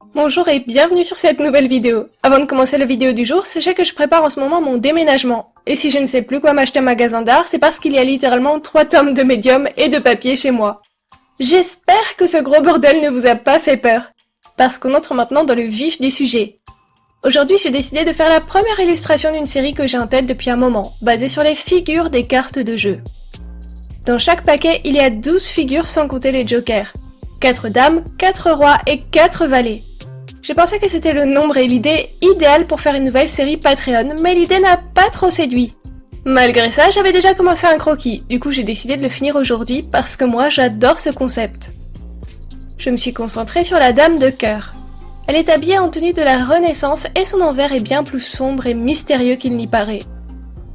Bonjour et bienvenue sur cette nouvelle vidéo. Avant de commencer la vidéo du jour, sachez que je prépare en ce moment mon déménagement. Et si je ne sais plus quoi m'acheter en magasin d'art, c'est parce qu'il y a littéralement 3 tomes de médium et de papier chez moi. J'espère que ce gros bordel ne vous a pas fait peur, parce qu'on entre maintenant dans le vif du sujet. Aujourd'hui, j'ai décidé de faire la première illustration d'une série que j'ai en tête depuis un moment, basée sur les figures des cartes de jeu. Dans chaque paquet, il y a 12 figures sans compter les jokers. 4 dames, 4 rois et 4 valets. J'ai pensé que c'était le nombre et l'idée idéale pour faire une nouvelle série Patreon, mais l'idée n'a pas trop séduit. Malgré ça, j'avais déjà commencé un croquis, du coup j'ai décidé de le finir aujourd'hui parce que moi j'adore ce concept. Je me suis concentrée sur la dame de cœur. Elle est habillée en tenue de la Renaissance et son envers est bien plus sombre et mystérieux qu'il n'y paraît.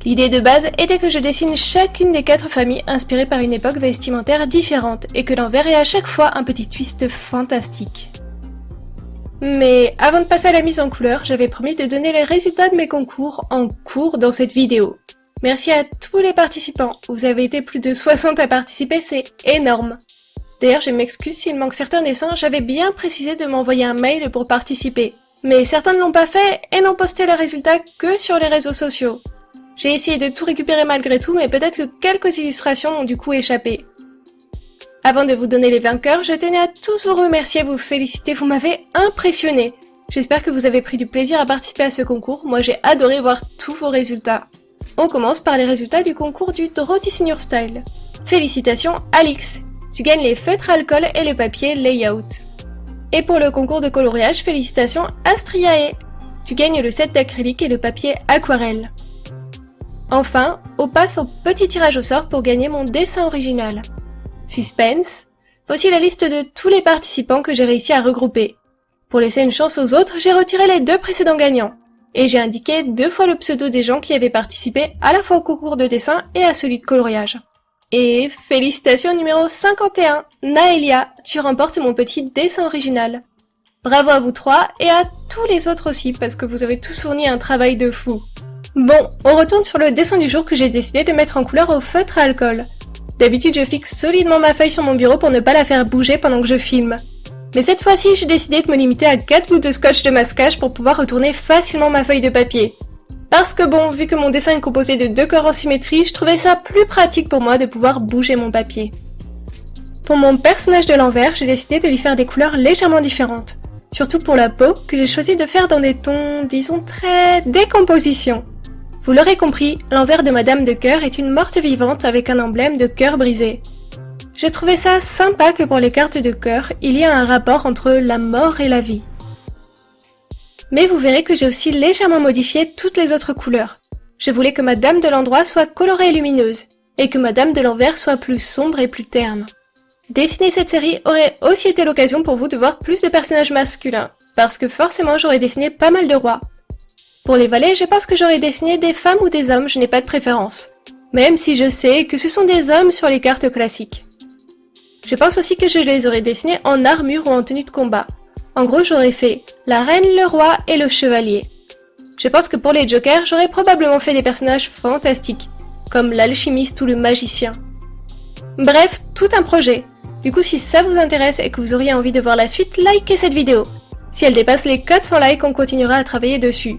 L'idée de base était que je dessine chacune des 4 familles inspirées par une époque vestimentaire différente et que l'envers ait à chaque fois un petit twist fantastique. Mais avant de passer à la mise en couleur, j'avais promis de donner les résultats de mes concours en cours dans cette vidéo. Merci à tous les participants, vous avez été plus de 60 à participer, c'est énorme. D'ailleurs, je m'excuse s'il manque certains dessins, j'avais bien précisé de m'envoyer un mail pour participer. Mais certains ne l'ont pas fait et n'ont posté leurs résultats que sur les réseaux sociaux. J'ai essayé de tout récupérer malgré tout, mais peut-être que quelques illustrations ont du coup échappé. Avant de vous donner les vainqueurs, je tenais à tous vous remercier, vous féliciter, vous m'avez impressionné. J'espère que vous avez pris du plaisir à participer à ce concours, moi j'ai adoré voir tous vos résultats. On commence par les résultats du concours du Draw This in Your Style. Félicitations Alix, tu gagnes les feutres alcool et le papier layout. Et pour le concours de coloriage, félicitations Astriae, tu gagnes le set d'acrylique et le papier aquarelle. Enfin, on passe au petit tirage au sort pour gagner mon dessin original. Suspense, voici la liste de tous les participants que j'ai réussi à regrouper. Pour laisser une chance aux autres, j'ai retiré les 2 précédents gagnants. Et j'ai indiqué 2 fois le pseudo des gens qui avaient participé à la fois au concours de dessin et à celui de coloriage. Et félicitations numéro 51, Naelia, tu remportes mon petit dessin original. Bravo à vous 3 et à tous les autres aussi parce que vous avez tous fourni un travail de fou. Bon, on retourne sur le dessin du jour que j'ai décidé de mettre en couleur au feutre à alcool. D'habitude, je fixe solidement ma feuille sur mon bureau pour ne pas la faire bouger pendant que je filme. Mais cette fois-ci, j'ai décidé de me limiter à 4 bouts de scotch de masquage pour pouvoir retourner facilement ma feuille de papier. Parce que bon, vu que mon dessin est composé de 2 corps en symétrie, je trouvais ça plus pratique pour moi de pouvoir bouger mon papier. Pour mon personnage de l'envers, j'ai décidé de lui faire des couleurs légèrement différentes. Surtout pour la peau, que j'ai choisi de faire dans des tons, disons, très décomposition. Vous l'aurez compris, l'envers de Madame de Cœur est une morte vivante avec un emblème de cœur brisé. Je trouvais ça sympa que pour les cartes de cœur, il y a un rapport entre la mort et la vie. Mais vous verrez que j'ai aussi légèrement modifié toutes les autres couleurs. Je voulais que ma dame de l'endroit soit colorée et lumineuse, et que ma dame de l'envers soit plus sombre et plus terne. Dessiner cette série aurait aussi été l'occasion pour vous de voir plus de personnages masculins, parce que forcément j'aurais dessiné pas mal de rois. Pour les valets, je pense que j'aurais dessiné des femmes ou des hommes, je n'ai pas de préférence. Même si je sais que ce sont des hommes sur les cartes classiques. Je pense aussi que je les aurais dessinés en armure ou en tenue de combat. En gros, j'aurais fait la reine, le roi et le chevalier. Je pense que pour les jokers, j'aurais probablement fait des personnages fantastiques, comme l'alchimiste ou le magicien. Bref, tout un projet. Du coup, si ça vous intéresse et que vous auriez envie de voir la suite, likez cette vidéo. Si elle dépasse les 400 likes, on continuera à travailler dessus.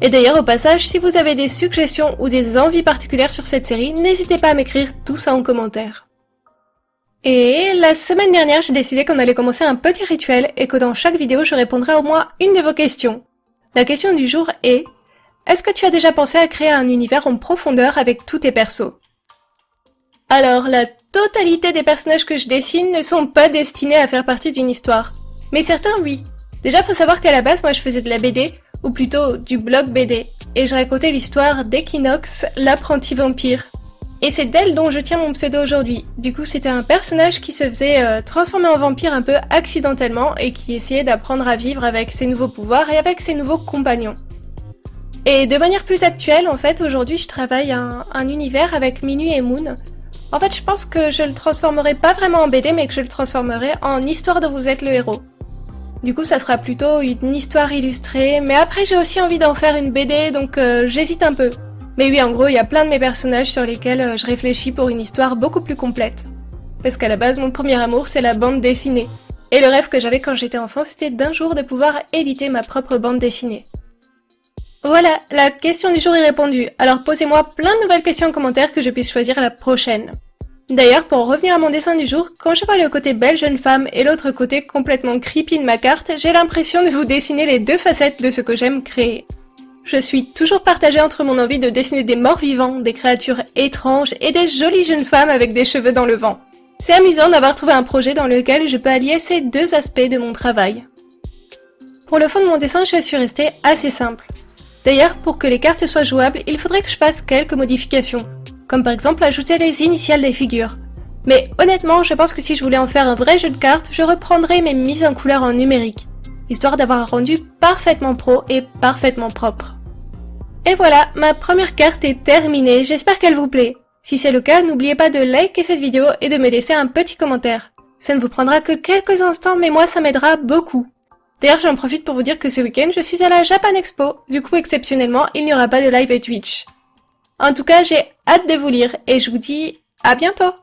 Et d'ailleurs, au passage, si vous avez des suggestions ou des envies particulières sur cette série, n'hésitez pas à m'écrire tout ça en commentaire. Et la semaine dernière, j'ai décidé qu'on allait commencer un petit rituel et que dans chaque vidéo, je répondrai au moins une de vos questions. La question du jour est: est-ce que tu as déjà pensé à créer un univers en profondeur avec tous tes persos? Alors, la totalité des personnages que je dessine ne sont pas destinés à faire partie d'une histoire. Mais certains, oui. Déjà, faut savoir qu'à la base, moi je faisais de la BD, ou plutôt du blog BD, et je racontais l'histoire d'Equinox, l'apprenti vampire. Et c'est d'elle dont je tiens mon pseudo aujourd'hui. Du coup, c'était un personnage qui se faisait transformer en vampire un peu accidentellement et qui essayait d'apprendre à vivre avec ses nouveaux pouvoirs et avec ses nouveaux compagnons. Et de manière plus actuelle, en fait, aujourd'hui, je travaille un univers avec Minuit et Moon. En fait, je pense que je le transformerai pas vraiment en BD, mais que je le transformerai en histoire dont vous êtes le héros. Du coup, ça sera plutôt une histoire illustrée, mais après j'ai aussi envie d'en faire une BD, donc j'hésite un peu. Mais oui, en gros, il y a plein de mes personnages sur lesquels je réfléchis pour une histoire beaucoup plus complète. Parce qu'à la base, mon premier amour, c'est la bande dessinée. Et le rêve que j'avais quand j'étais enfant, c'était d'un jour de pouvoir éditer ma propre bande dessinée. Voilà, la question du jour est répondue, alors posez-moi plein de nouvelles questions en commentaire que je puisse choisir la prochaine. D'ailleurs, pour revenir à mon dessin du jour, quand je vois le côté belle jeune femme et l'autre côté complètement creepy de ma carte, j'ai l'impression de vous dessiner les deux facettes de ce que j'aime créer. Je suis toujours partagée entre mon envie de dessiner des morts vivants, des créatures étranges et des jolies jeunes femmes avec des cheveux dans le vent. C'est amusant d'avoir trouvé un projet dans lequel je peux allier ces deux aspects de mon travail. Pour le fond de mon dessin, je suis restée assez simple. D'ailleurs, pour que les cartes soient jouables, il faudrait que je fasse quelques modifications, comme par exemple ajouter les initiales des figures. Mais honnêtement, je pense que si je voulais en faire un vrai jeu de cartes, je reprendrais mes mises en couleur en numérique, histoire d'avoir un rendu parfaitement pro et parfaitement propre. Et voilà, ma première carte est terminée, j'espère qu'elle vous plaît. Si c'est le cas, n'oubliez pas de liker cette vidéo et de me laisser un petit commentaire. Ça ne vous prendra que quelques instants, mais moi ça m'aidera beaucoup. D'ailleurs, j'en profite pour vous dire que ce week-end, je suis à la Japan Expo, du coup exceptionnellement, il n'y aura pas de live Twitch. En tout cas, j'ai hâte de vous lire et je vous dis à bientôt!